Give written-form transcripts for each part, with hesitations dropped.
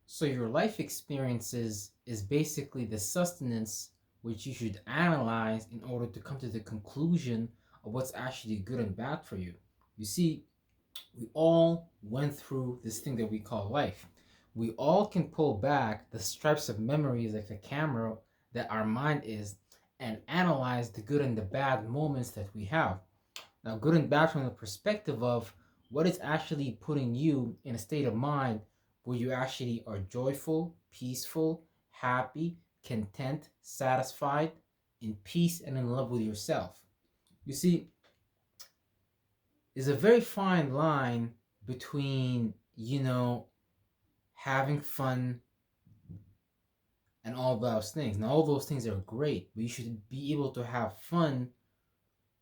So your life experiences is basically the sustenance which you should analyze in order to come to the conclusion of what's actually good and bad for you. You see, we all went through this thing that we call life. We all can pull back the stripes of memories like the camera that our mind is and analyze the good and the bad moments that we have. Now, good and bad from the perspective of what is actually putting you in a state of mind where you actually are joyful, peaceful, happy, content, satisfied, in peace, and in love with yourself. You see, there's a very fine line between, having fun and all those things. Now, all those things are great, but you should be able to have fun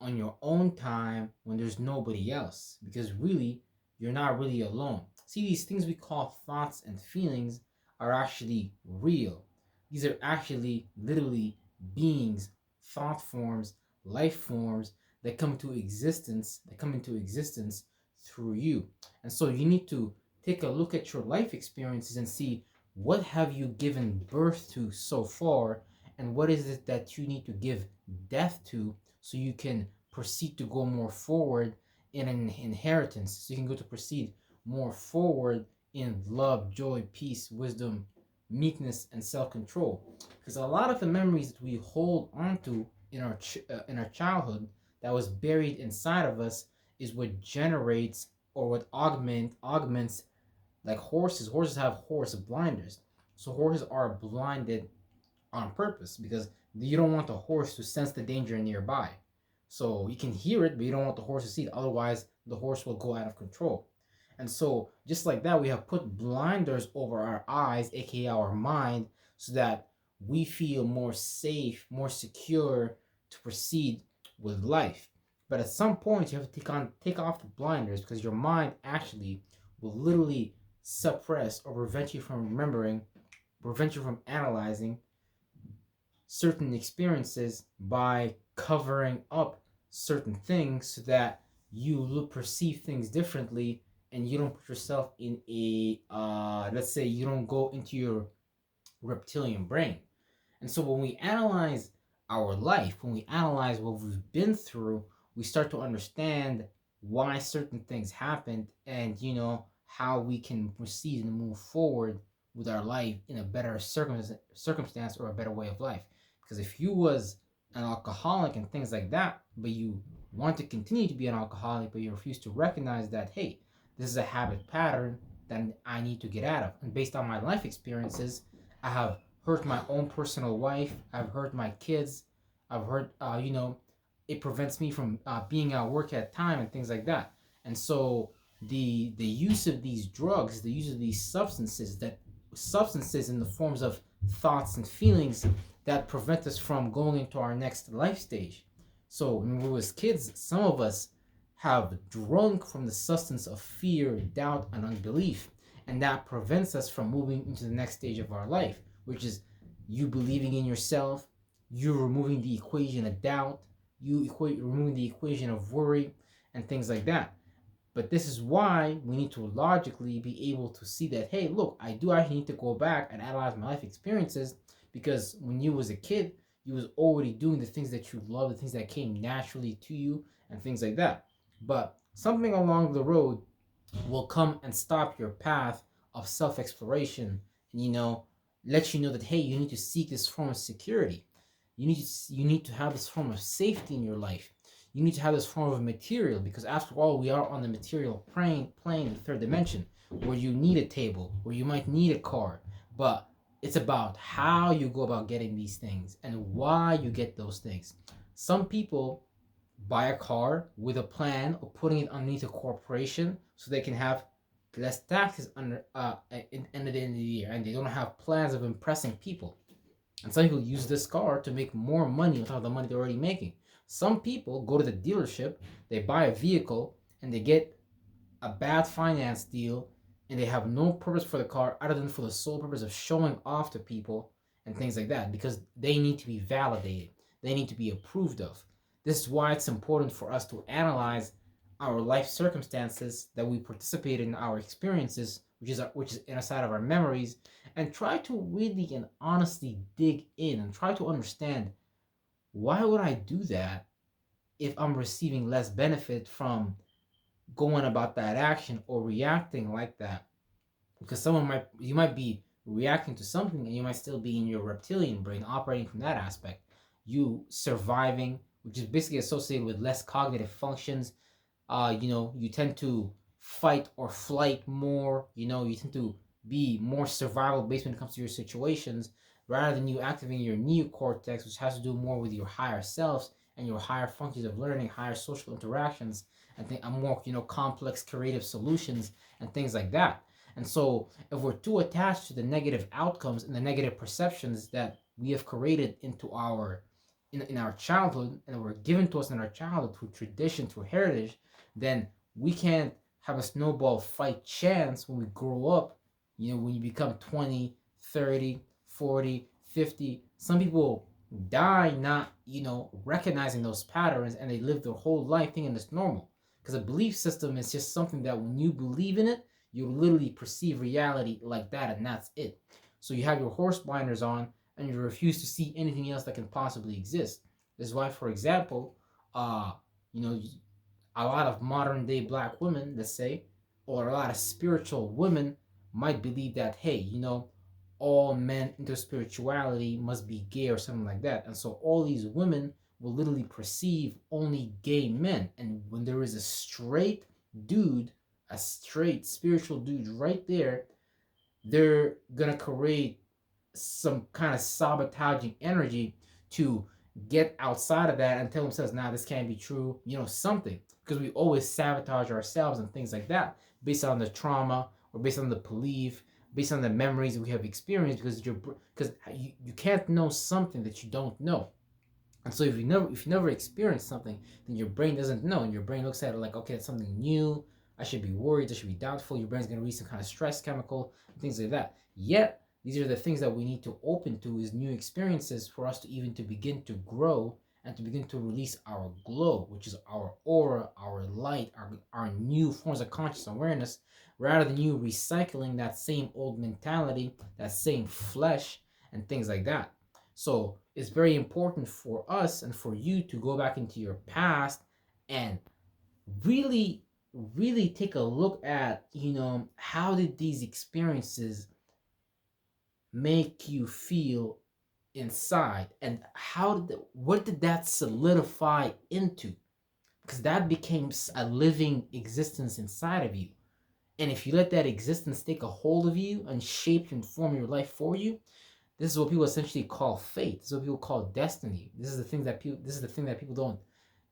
on your own time when there's nobody else, because really you're not really alone. See, these things we call thoughts and feelings are actually real. These are actually literally beings, thought forms, life forms that come into existence through you. And so you need to take a look at your life experiences and see what have you given birth to so far, and what is it that you need to give death to, so you can proceed to go more forward in an inheritance, so you can go to proceed more forward in love, joy, peace, wisdom, meekness, and self-control. Because a lot of the memories that we hold onto in our childhood that was buried inside of us is what generates or what augments, like horses have horse blinders. So horses are blinded on purpose because you don't want the horse to sense the danger nearby. So you can hear it, but you don't want the horse to see it. Otherwise, the horse will go out of control. And so, just like that, we have put blinders over our eyes, aka our mind, so that we feel more safe, more secure to proceed with life. But at some point, you have to take off the blinders, because your mind actually will literally suppress or prevent you from remembering, prevent you from analyzing certain experiences by covering up certain things, so that you look perceive things differently, and you don't put yourself in a let's say you don't go into your reptilian brain. And so when we analyze our life, when we analyze what we've been through, we start to understand why certain things happened, and how we can proceed and move forward with our life in a better circumstance or a better way of life. Because if you was an alcoholic and things like that, but you want to continue to be an alcoholic, but you refuse to recognize that, hey, this is a habit pattern that I need to get out of. And based on my life experiences, I have hurt my own personal wife. I've hurt my kids. I've hurt, it prevents me from being at work at time and things like that. And so the use of these drugs, the use of these substances in the forms of thoughts and feelings that prevent us from going into our next life stage. So when we was kids, some of us have drunk from the substance of fear, doubt, and unbelief, and that prevents us from moving into the next stage of our life, which is you believing in yourself, you removing the equation of doubt, removing the equation of worry, and things like that. But this is why we need to logically be able to see that, hey, look, I do actually need to go back and analyze my life experiences, because when you was a kid, you was already doing the things that you love, the things that came naturally to you, and things like that. But something along the road will come and stop your path of self-exploration, and let you know that, hey, you need to seek this form of security. You need to have this form of safety in your life. You need to have this form of material, because after all, we are on the material plane in the third dimension, where you need a table, where you might need a car. But it's about how you go about getting these things and why you get those things. Some people buy a car with a plan of putting it underneath a corporation so they can have less taxes under in the end of the year, and they don't have plans of impressing people. And some people use this car to make more money on top of the money they're already making. Some people go to the dealership, they buy a vehicle, and they get a bad finance deal, and they have no purpose for the car other than for the sole purpose of showing off to people and things like that, because they need to be validated. They need to be approved of. This is why it's important for us to analyze our life circumstances that we participate in, our experiences which is inside of our memories, and try to really and honestly dig in and try to understand, why would I do that if I'm receiving less benefit from going about that action or reacting like that? Because you might be reacting to something and you might still be in your reptilian brain operating from that aspect. You surviving, which is basically associated with less cognitive functions. You tend to fight or flight more. You tend to be more survival based when it comes to your situations, rather than you activating your neocortex, which has to do more with your higher selves and your higher functions of learning, higher social interactions, and more complex creative solutions and things like that. And so, if we're too attached to the negative outcomes and the negative perceptions that we have created in our childhood and were given to us in our childhood through tradition, through heritage, then we can't have a snowball fight chance when we grow up. When you become 20, 30, 40, 50, some people die not, recognizing those patterns, and they live their whole life thinking it's normal. Because a belief system is just something that when you believe in it, you literally perceive reality like that, and that's it. So you have your horse blinders on, and you refuse to see anything else that can possibly exist. This is why, for example, you know, a lot of modern day black women, let's say, or a lot of spiritual women might believe that, hey, all men into spirituality must be gay or something like that. And so all these women will literally perceive only gay men. And when there is a straight dude, a straight spiritual dude right there, they're gonna create some kind of sabotaging energy to get outside of that and tell themselves, nah, this can't be true, something. Because we always sabotage ourselves and things like that based on the trauma or based on the belief, based on the memories we have experienced, because you can't know something that you don't know. And so if you never experience something, then your brain doesn't know, and your brain looks at it like, okay, it's something new. I should be worried. I should be doubtful. Your brain's gonna release some kind of stress chemical and things like that. Yet these are the things that we need to open to, is new experiences, for us to even to begin to grow and to begin to release our glow, which is our aura, our light, our new forms of conscious awareness, rather than you recycling that same old mentality, that same flesh, and things like that. So it's very important for us and for you to go back into your past and really, really take a look at, how did these experiences make you feel inside, and what did that solidify into? Because that became a living existence inside of you. And if you let that existence take a hold of you and shape and form your life for you, this is what people essentially call fate. This is what people call destiny. This is the thing that people don't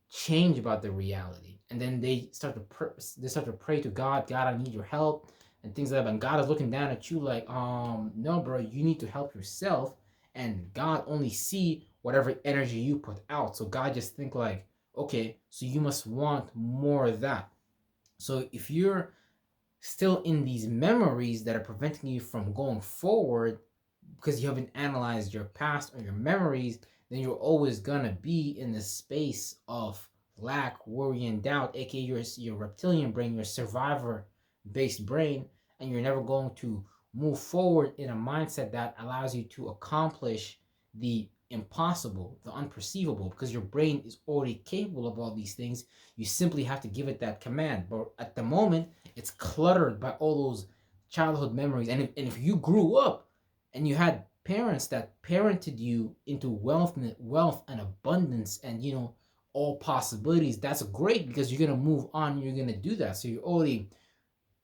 change about their reality. And then they start to pray to God. God, I need your help, and things like that. And God is looking down at you like, no, bro, you need to help yourself. And God only see whatever energy you put out. So God just think like, okay, so you must want more of that. So if you're still in these memories that are preventing you from going forward, because you haven't analyzed your past or your memories, then you're always gonna be in the space of lack, worry, and doubt, aka your reptilian brain, your survivor based brain, and you're never going to move forward in a mindset that allows you to accomplish the impossible, the unperceivable, because your brain is already capable of all these things. You simply have to give it that command. But at the moment, it's cluttered by all those childhood memories. And if you grew up and you had parents that parented you into wealth and abundance, and all possibilities, that's great, because you're gonna move on. You're gonna do that, so you're already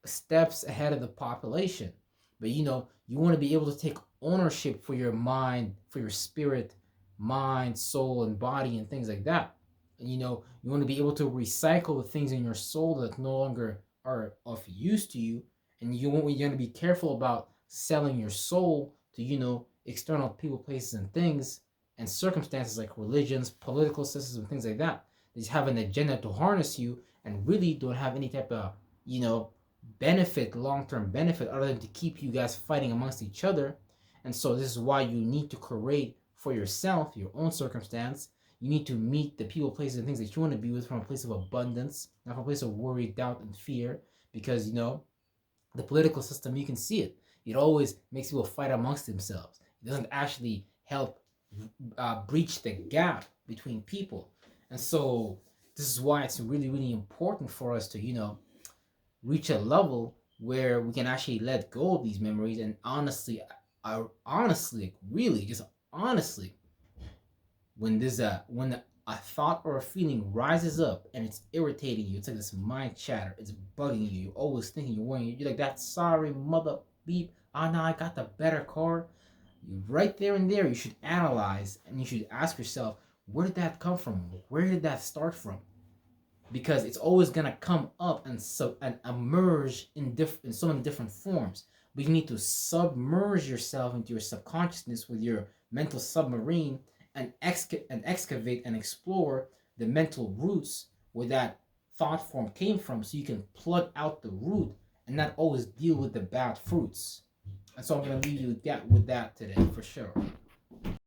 steps ahead of the population. But you want to be able to take ownership for your mind, for your spirit, mind, soul, and body, and things like that. And you want to be able to recycle the things in your soul that no longer are of use to you. And you're going to be careful about selling your soul to external people, places, and things, and circumstances like religions, political systems, and things like that. They just have an agenda to harness you, and really don't have any type of long-term benefit, other than to keep you guys fighting amongst each other. And so this is why you need to create for yourself your own circumstance. You need to meet the people, places, and things that you want to be with from a place of abundance, not from a place of worry, doubt, and fear. Because The political system, you can see it. It always makes people fight amongst themselves. It doesn't actually help breach the gap between people. And so this is why it's really, really important for us to, reach a level where we can actually let go of these memories. And honestly, I honestly, really, just honestly, when a thought or a feeling rises up and it's irritating you, it's like this mind chatter, it's bugging you. You're always thinking, you're worrying, you're like that sorry mother beep. Oh no, I got the better car. Right there and there, you should analyze and you should ask yourself, where did that come from? Where did that start from? Because it's always gonna come up and emerge in so many different forms. But you need to submerge yourself into your subconsciousness with your mental submarine and excavate and explore the mental roots where that thought form came from, so you can plug out the root and not always deal with the bad fruits. And so I'm gonna leave you with that today for sure.